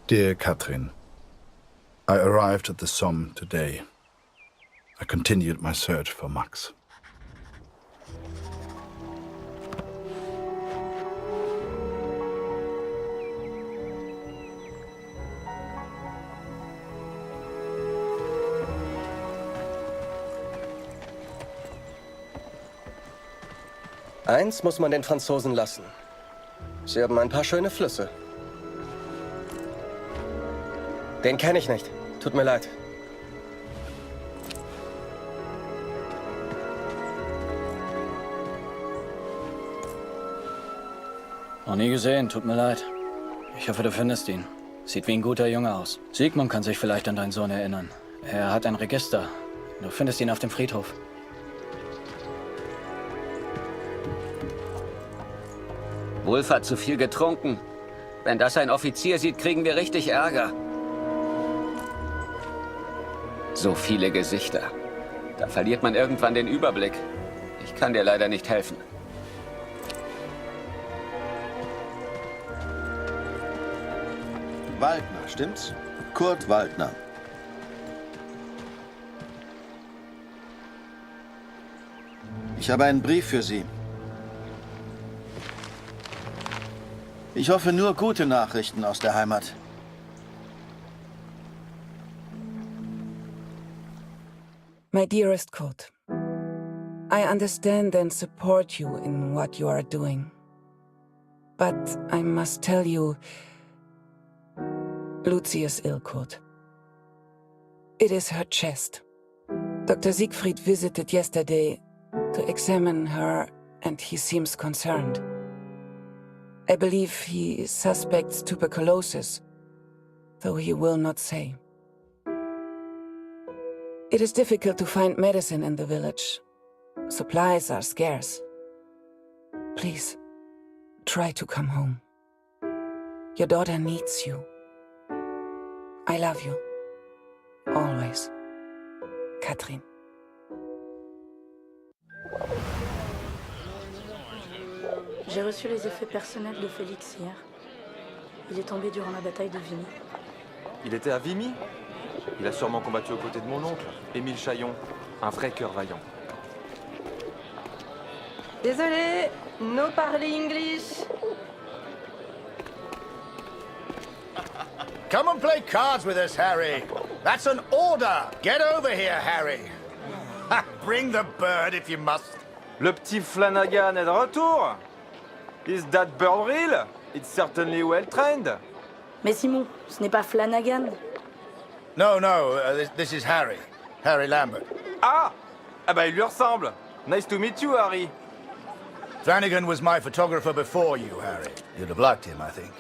Dear Catherine, I arrived at the Somme today. I continued my search for Max. Eins muss man den Franzosen lassen. Sie haben ein paar schöne Flüsse. Den kenne ich nicht. Tut mir leid. Noch nie gesehen, tut mir leid. Ich hoffe, du findest ihn. Sieht wie ein guter Junge aus. Sigmund kann sich vielleicht an deinen Sohn erinnern. Er hat ein Register. Du findest ihn auf dem Friedhof. Wolf hat zu viel getrunken. Wenn das ein Offizier sieht, kriegen wir richtig Ärger. So viele Gesichter. Da verliert man irgendwann den Überblick. Ich kann dir leider nicht helfen. Waldner, stimmt's? Kurt Waldner. Ich habe einen Brief für Sie. Ich hoffe nur gute Nachrichten aus der Heimat. My dearest Kurt, I understand and support you in what you are doing. But I must tell you, Lucy is ill, Kurt. It is her chest. Dr. Siegfried visited yesterday to examine her, and he seems concerned. I believe he suspects tuberculosis, though he will not say. It is difficult to find medicine in the village. Supplies are scarce. Please, try to come home. Your daughter needs you. I love you. Always. Catherine. J'ai reçu les effets personnels de Félix hier. Il est tombé durant la bataille de Vimy. Il était à Vimy? Il a sûrement combattu aux côtés de mon oncle, Émile Chaillon, un vrai cœur vaillant. Désolé, no parler English. Come and play cards with us, Harry. That's an order. Get over here, Harry. Bring the bird if you must. Le petit Flanagan est de retour. Is that bird real? It's certainly well trained. Mais Simon, ce n'est pas Flanagan. No, this is Harry. Harry Lambert. Ah! Ah bah il lui ressemble. Nice to meet you, Harry. Flanagan was my photographer before you, Harry. You'd have liked him, I think.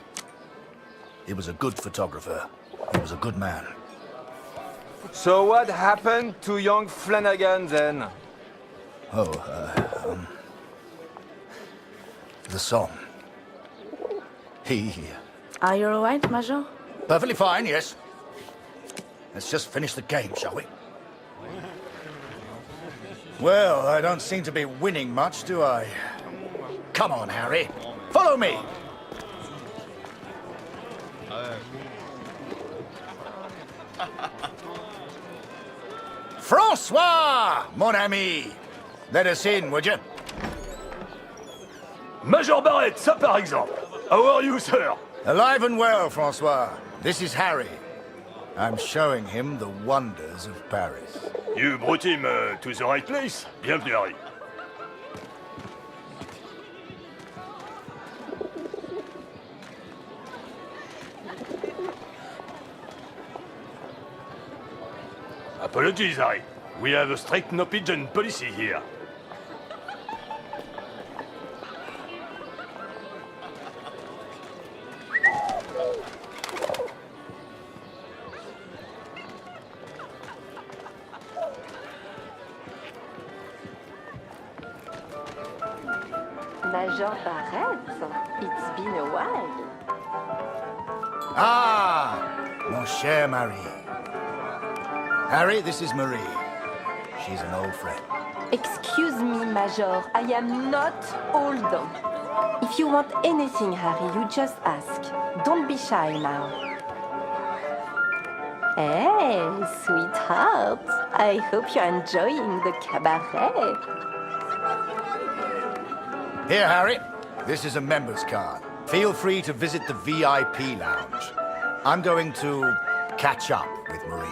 He was a good photographer. He was a good man. So what happened to young Flanagan then? Oh, the song. He... Are you alright, Major? Perfectly fine, yes. Let's just finish the game, shall we? Well, I don't seem to be winning much, do I? Come on, Harry. Follow me. François, mon ami. Let us in, would you? Major Barrett, ça par exemple. How are you, sir? Alive and well, François. This is Harry. I'm showing him the wonders of Paris. You brought him to the right place. Bienvenue, Harry. Apologies, Harry. We have a strict no-pigeon policy here. Major Barrett, it's been a while. Ah, mon cher Marie. Harry, this is Marie. She's an old friend. Excuse me, Major, I am not old. If you want anything, Harry, you just ask. Don't be shy now. Hey, sweetheart. I hope you're enjoying the cabaret. Here, Harry. This is a member's card. Feel free to visit the VIP lounge. I'm going to catch up with Marie.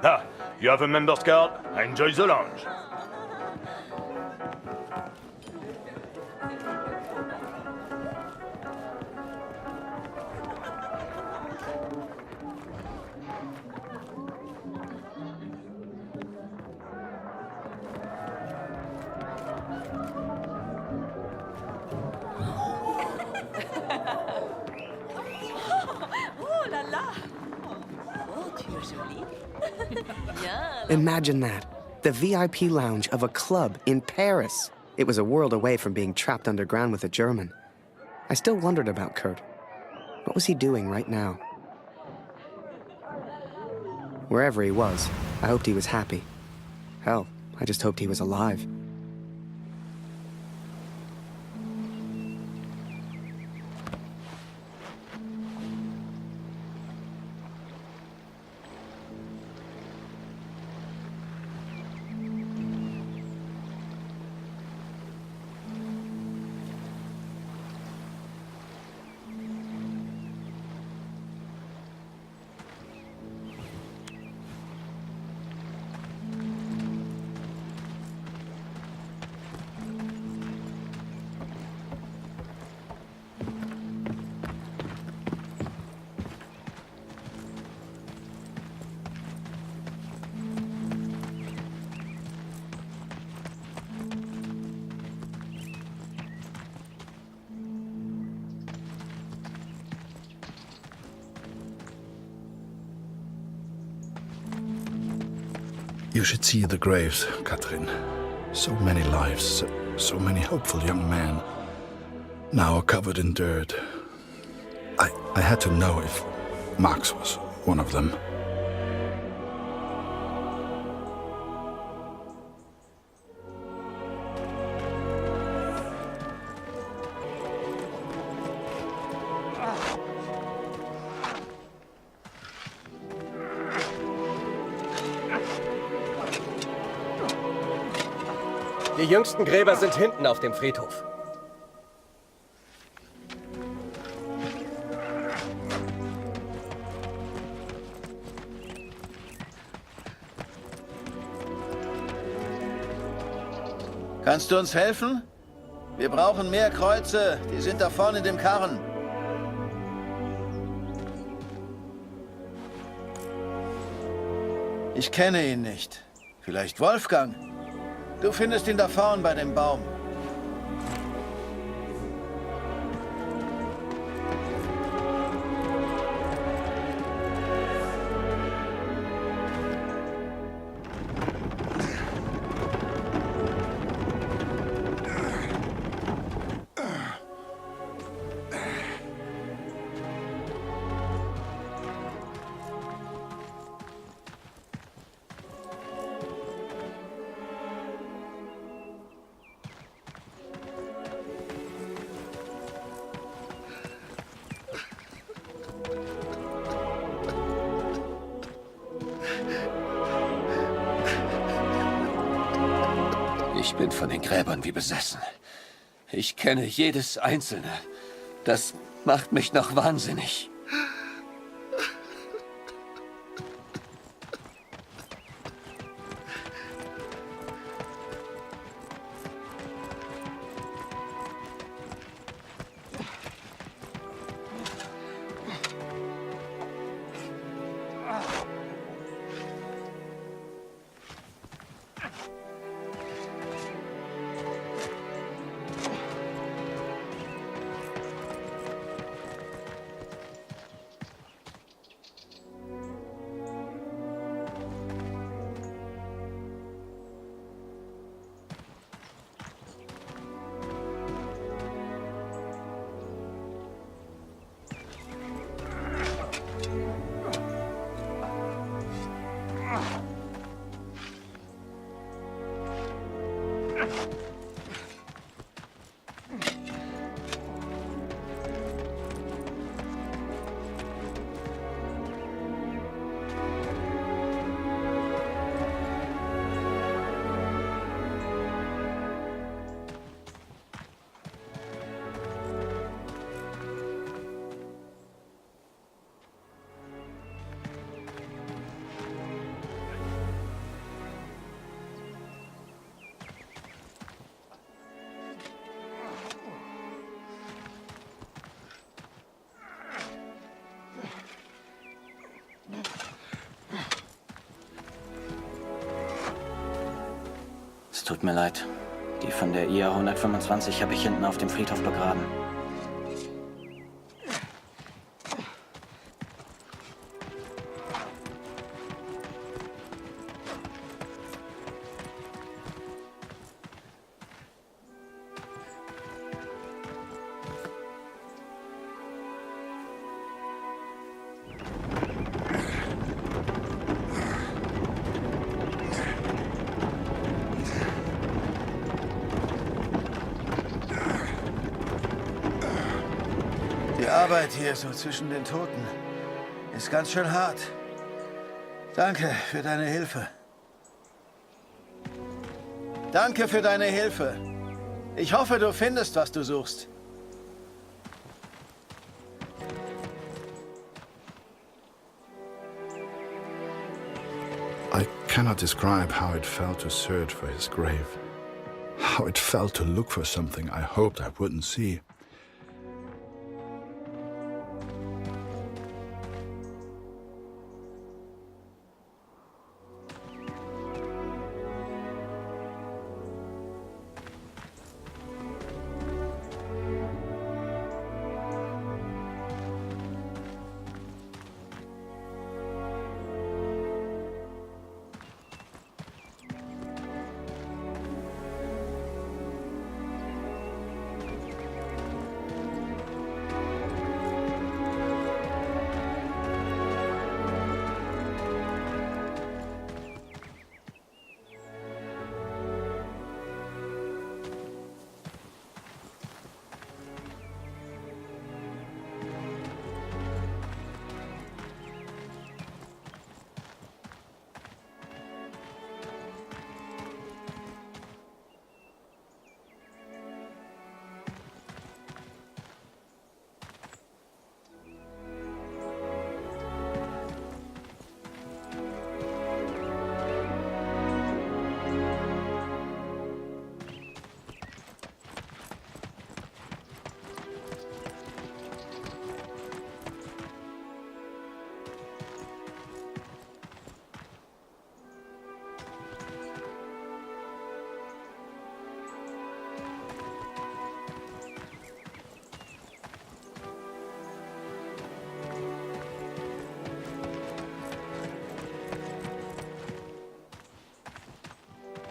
Ah, you have a member's card? Enjoy the lounge. Imagine that. The VIP lounge of a club in Paris. It was a world away from being trapped underground with a German. I still wondered about Kurt. What was he doing right now? Wherever he was, I hoped he was happy. Hell, I just hoped he was alive. You should see the graves, Catherine. So many lives, so many hopeful young men, now covered in dirt. I had to know if Max was one of them. Die jüngsten Gräber sind hinten auf dem Friedhof. Kannst du uns helfen? Wir brauchen mehr Kreuze. Die sind da vorne in dem Karren. Ich kenne ihn nicht. Vielleicht Wolfgang? Du findest ihn da vorn bei dem Baum. Ich bin von den Gräbern wie besessen. Ich kenne jedes einzelne. Das macht mich noch wahnsinnig. Es tut mir leid. Die von der IA 125 habe ich hinten auf dem Friedhof begraben. Die Arbeit hier so zwischen den Toten ist ganz schön hart. Danke für deine Hilfe. Danke für deine Hilfe. Ich hoffe, du findest, was du suchst. I cannot describe how it felt to search for his grave. How it felt to look for something I hoped I wouldn't see.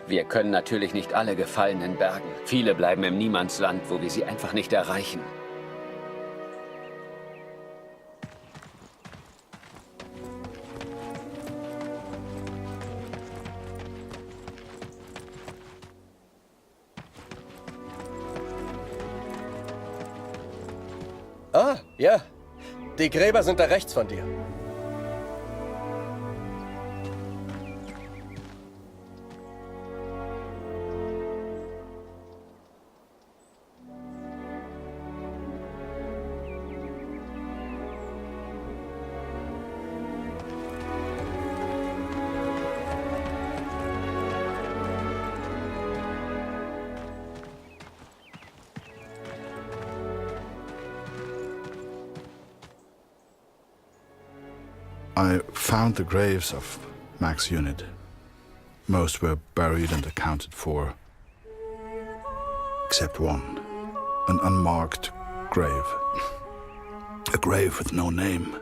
Wir können natürlich nicht alle Gefallenen bergen. Viele bleiben im Niemandsland, wo wir sie einfach nicht erreichen. Ah, ja. Die Gräber sind da rechts von dir. I found the graves of Mac's unit. Most were buried and accounted for, except one, an unmarked grave. A grave with no name.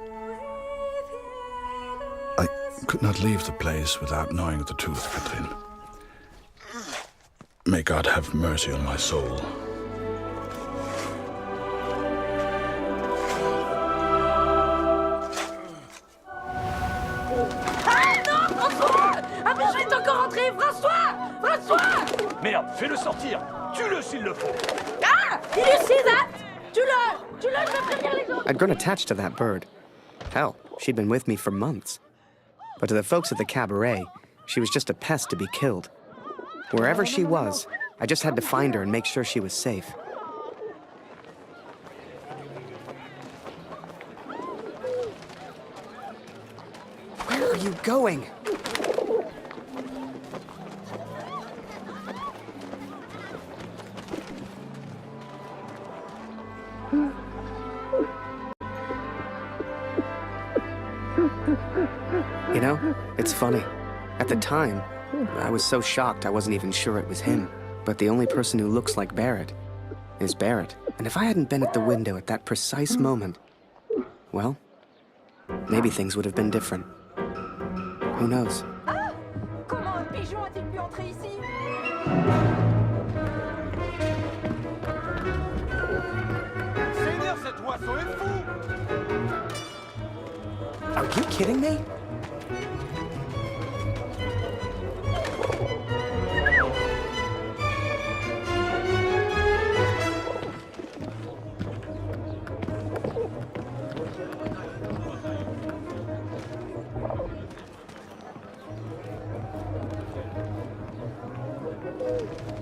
I could not leave the place without knowing the truth, Katrin. May God have mercy on my soul. Merde, fais-le sortir. Tue-le s'il le faut. Ah! Did you see that? Tue-le! Tue-le, je vais prévenir les autres! I'd grown attached to that bird. Hell, she'd been with me for months. But to the folks at the cabaret, she was just a pest to be killed. Wherever she was, I just had to find her and make sure she was safe. Where are you going? You know, it's funny. At the time, I was so shocked I wasn't even sure it was him. But the only person who looks like Barrett is Barrett. And if I hadn't been at the window at that precise moment, well, maybe things would have been different. Who knows? Ah! Comment un pigeon a-t-il pu entrer ici? Seigneur, cet oiseau est fou! Are you kidding me?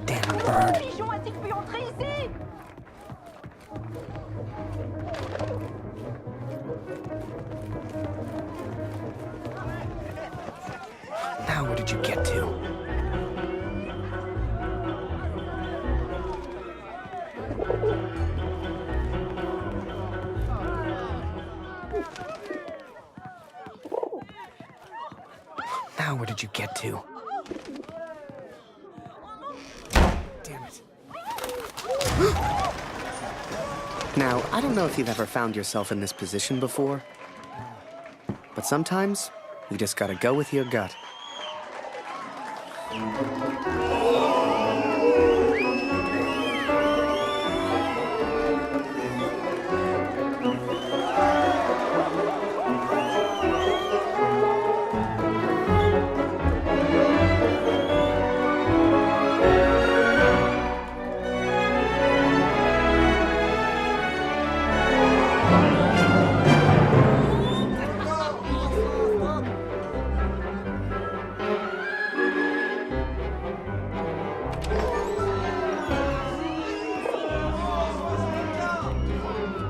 Damn bird. Un pigeon a-t-il pu entrer ici? Now where did you get to? Now where did you get to? Damn it. Now, I don't know if you've ever found yourself in this position before, but sometimes you just gotta go with your gut.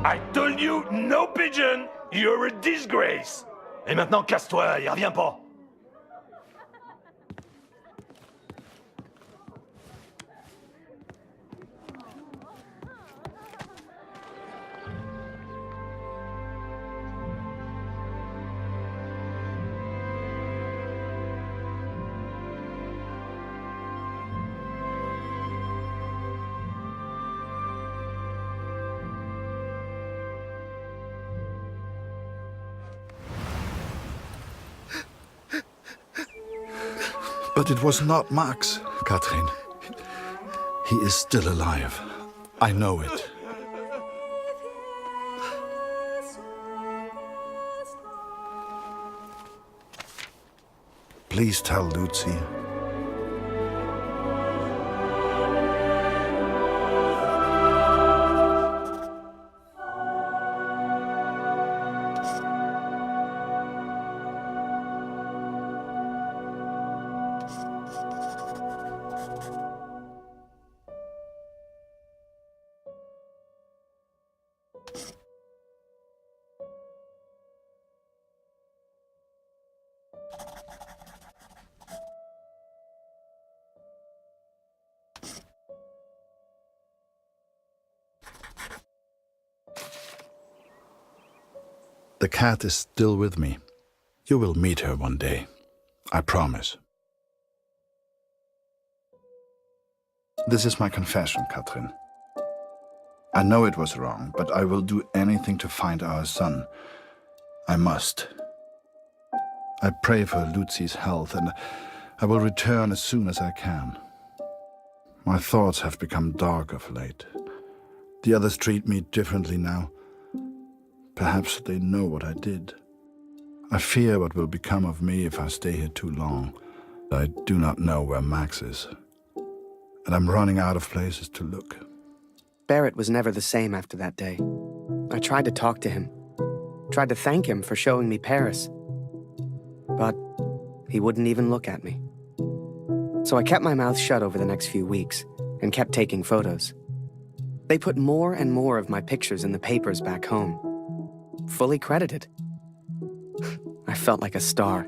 I told you, no pigeon! You're a disgrace! Et maintenant, casse-toi et reviens pas! But it was not Max, Katrin. He is still alive. I know it. Please tell Lucy. The cat is still with me. You will meet her one day. I promise. This is my confession, Katrin. I know it was wrong, but I will do anything to find our son. I must. I pray for Lucy's health, and I will return as soon as I can. My thoughts have become dark of late. The others treat me differently now. Perhaps they know what I did. I fear what will become of me if I stay here too long. I do not know where Max is, and I'm running out of places to look. Barrett was never the same after that day. I tried to talk to him, tried to thank him for showing me Paris, but he wouldn't even look at me. So I kept my mouth shut over the next few weeks and kept taking photos. They put more and more of my pictures in the papers back home. Fully credited. I felt like a star.